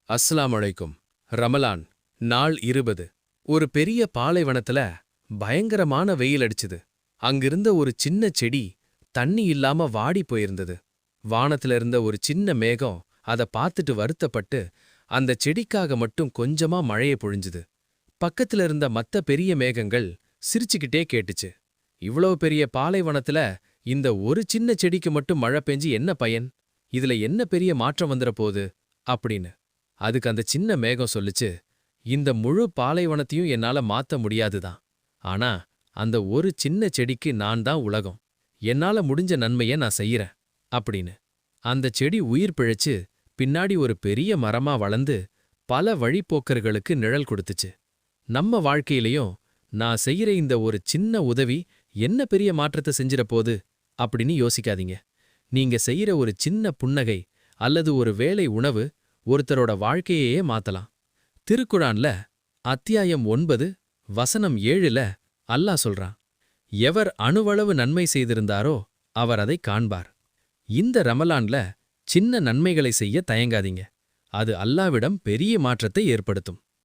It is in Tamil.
அஸ்ஸலாமு அலைக்கும். ரமலான் நாள் 20. ஒரு பெரிய பாலைவனத்துல பயங்கரமான வெயில் அடிச்சுது. அங்கிருந்த ஒரு சின்ன செடி தண்ணி இல்லாம வாடி போயிருந்தது. வானத்துல இருந்த ஒரு சின்ன மேகம் அத பார்த்துட்டு வருத்தப்பட்டு அந்த செடிக்காக மட்டும் கொஞ்சமா மழைய பொழிஞ்சுது. பக்கத்துல இருந்த மத்த பெரிய மேகங்கள் சிரிச்சுக்கிட்டே கேட்டுச்சு, இவ்வளவு பெரிய பாலைவனத்துல இந்த ஒரு சின்ன செடிக்கு மட்டும் மழை பெஞ்சு என்ன பயன்? இதுல என்ன பெரிய மாற்றம் வந்துற போகுது அப்படின்னு. அதுக்கு அந்த சின்ன மேகம் சொல்லுச்சு, இந்த முழு பாலைவனத்தையும் என்னால மாத்த முடியாதுதான். ஆனா அந்த ஒரு சின்ன செடிக்கு நான் தான் உலகம். என்னால முடிஞ்ச நன்மைய நான் செய்யறேன் அப்படின்னு. அந்த செடி உயிர் பிழைச்சு பின்னாடி ஒரு பெரிய மரமா வளர்ந்து பல வழிப்போக்கர்களுக்கு நிழல் கொடுத்துச்சு. நம்ம வாழ்க்கையிலயும் நான் செய்யற இந்த ஒரு சின்ன உதவி என்ன பெரிய மாற்றத்தை செஞ்சிட போது அப்படின்னு யோசிக்காதீங்க. நீங்க செய்யற ஒரு சின்ன புன்னகை அல்லது ஒரு வேளை உணவு ஒருத்தரோட வாழ்க்கையையே மாத்தலாம். திருக்குர்ஆன்ல அத்தியாயம் 9 வசனம் 7ல அல்லாஹ் சொல்றான், எவர் அணுவளவு நன்மை செய்திருந்தாரோ அவர் அதை காண்பார். இந்த ரமலான்ல சின்ன நன்மைகளை செய்ய தயங்காதீங்க. அது அல்லாவிடம் பெரிய மாற்றத்தை ஏற்படுத்தும்.